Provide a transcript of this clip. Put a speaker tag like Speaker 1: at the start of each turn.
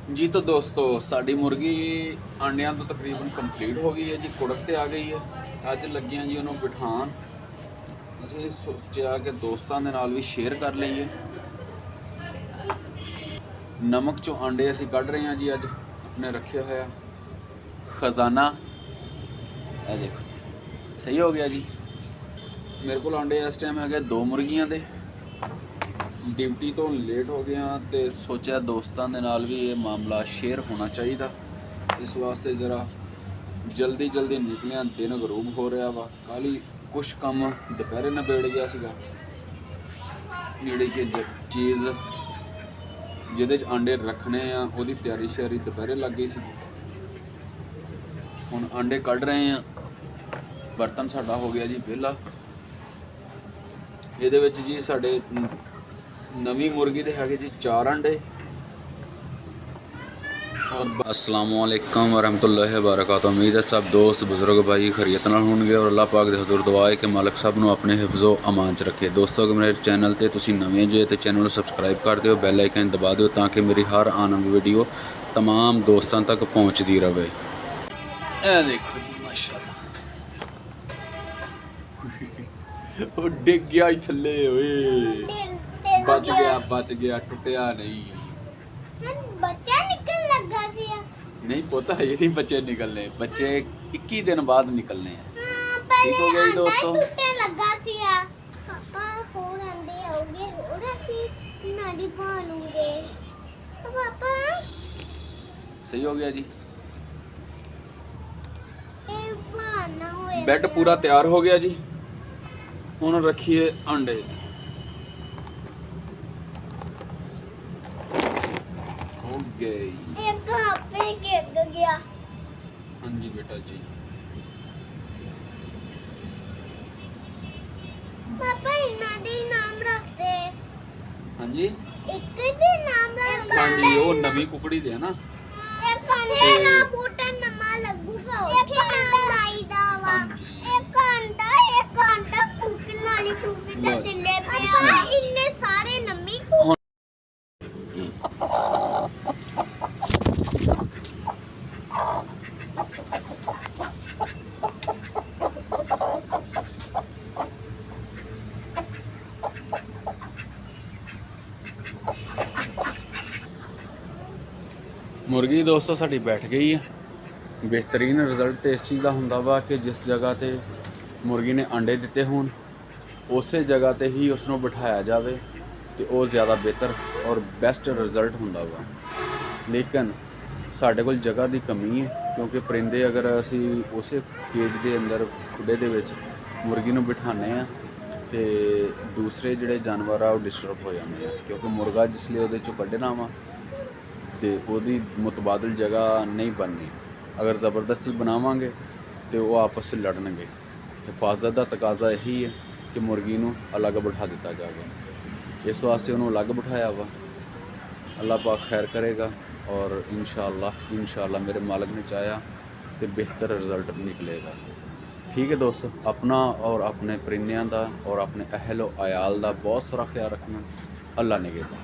Speaker 1: जी तो दोस्तों साड़ी मुर्गी आंडियां तो तकरीबन कंप्लीट हो गई है जी, कुड़क ते आ गई है। अज लगियां जी उन्होंने बिठान। ਅਸੀਂ ਸੋਚਿਆ ਕਿ ਦੋਸਤਾਂ ਦੇ ਨਾਲ ਵੀ ਸ਼ੇਅਰ ਕਰ ਲਈਏ। ਨਮਕ ਚੋਂ ਆਂਡੇ ਅਸੀਂ ਕੱਢ ਰਹੇ ਹਾਂ ਜੀ। ਅੱਜ ਆਪਣੇ ਰੱਖਿਆ ਹੋਇਆ ਖਜ਼ਾਨਾ, ਇਹ ਦੇਖੋ ਸਹੀ ਹੋ ਗਿਆ ਜੀ। ਮੇਰੇ ਕੋਲ ਆਂਡੇ ਇਸ ਟਾਈਮ ਹੈਗੇ 2 ਮੁਰਗੀਆਂ ਦੇ। ਡਿਊਟੀ ਤੋਂ ਲੇਟ ਹੋ ਗਿਆ ਤੇ ਸੋਚਿਆ ਦੋਸਤਾਂ ਦੇ ਨਾਲ ਵੀ ਇਹ ਮਾਮਲਾ ਸ਼ੇਅਰ ਹੋਣਾ ਚਾਹੀਦਾ। ਇਸ ਵਾਸਤੇ ਜ਼ਰਾ ਜਲਦੀ ਜਲਦੀ ਨਿਕਲਿਆ। ਦਿਨ ਗਰੂਬ ਹੋ ਰਿਹਾ ਵਾ। ਕੱਲ੍ਹ ਹੀ ਕੁਛ ਕੰਮ ਦੁਪਹਿਰੇ ਨਿਬੇੜ ਗਿਆ ਸੀਗਾ, ਜਿਹੜੀ ਕਿ ਚੀਜ਼ ਜਿਹਦੇ 'ਚ ਆਂਡੇ ਰੱਖਣੇ ਆ ਉਹਦੀ ਤਿਆਰੀ ਸ਼ਿਆਰੀ ਦੁਪਹਿਰੇ ਲੱਗ ਗਈ ਸੀ। ਹੁਣ ਆਂਡੇ ਕੱਢ ਰਹੇ ਆ। ਬਰਤਨ ਸਾਡਾ ਹੋ ਗਿਆ ਜੀ ਵਿਹਲਾ। ਇਹਦੇ ਵਿੱਚ ਜੀ ਸਾਡੇ नवी मुर्गी के है जी 4 अंडे। और अस्सलामुअलैकुम वरहमतुल्लाहि वबरकातुहू। उम्मीद है सब दोस्त बुजुर्ग भाई खैरियत नाल होणगे और अल्लाह पाक दे हज़ूर दुआ है कि मालिक सब नूं अपने हिफ्ज़ो अमान च रखे। दोस्तों अगर मेरे चैनल ते तुसीं नवें जे तो चैनल सबसक्राइब कर दिओ, बैल आइकन दबा दिओ ताकि मेरी हर आने वाली वीडियो तमाम दोस्तों तक पहुँचती रहे। ए देखो जी माशाअल्लाह डिग गया थल्ले ओए। बच गया टुटिया नहीं।
Speaker 2: बच्चा निकल लगा सी।
Speaker 1: नहीं पता है, ये नहीं बच्चे निकलने, बच्चे 21 दिन बाद निकलने हैं।
Speaker 2: ठीक
Speaker 1: हो गया जी दोस्तों।
Speaker 2: टुटे लगा सी पापा होर अंडे आओगे होर ਅਸੀਂ ਨਾੜੀ ਪਾਣੂਗੇ पापा।
Speaker 1: सही हो गया जी।
Speaker 2: ਇਹ ਪਾਣਾ ਹੋਇਆ।
Speaker 1: बेड पूरा तैयार हो गया जी। हुण रखिए अंडे।
Speaker 2: एक पे गिर गया।
Speaker 1: हाँ जी बेटा जी।
Speaker 2: पापा इन्ना दे नाम रख दे।
Speaker 1: हाँ जी
Speaker 2: एक दे नाम रख
Speaker 1: हाँ जी, वो नवी कुकड़ी दे ना।
Speaker 2: एक अंडे ना फूटा नमा लगूगा। एक अंडा लाई दावा। एक अंडा कुकड़ी वाली कुकड़ी दे तिल्ले पे इन्ने सारे नमी को।
Speaker 1: मुर्गी दोस्तों साड़ी बैठ गई है। बेहतरीन रिजल्ट तो इस चीज़ का होंदा वा कि जिस जगह ते मुर्गी ने अंडे दिते होन उस जगह ते ही उसनों बिठाया जाए तो वो ज़्यादा बेहतर और बेस्ट रिजल्ट होंदा वा। लेकिन साढ़े कोल जगह की कमी है, क्योंकि परिंदे अगर असी उस केज के अंदर खुडे दे विच मुर्गी नूं बिठाने आ तो दूसरे जिहड़े जानवर आ डिस्टर्ब हो जाते हैं। क्योंकि मुर्गा जिसले उहदे चों कड्ढना वा तो वही मुतबादल जगह नहीं बननी। अगर ज़बरदस्ती बनावांगे तो वो आपस में लड़नगे। हिफाजत का तकाजा यही है कि मुर्गी नूं अलग बिठा दिता जाए। इस वास्ते उन्होंने अलग बिठाया वा। अल्लाह पाक खैर करेगा और इंशाअल्लाह मेरे मालिक ने चाहा तो बेहतर रिजल्ट निकलेगा। ठीक है दोस्तों, अपना और अपने परिंदियां दा और अपने अहल व अयाल दा बहुत सारा ख्याल रखना। अल्लाह निगहबान।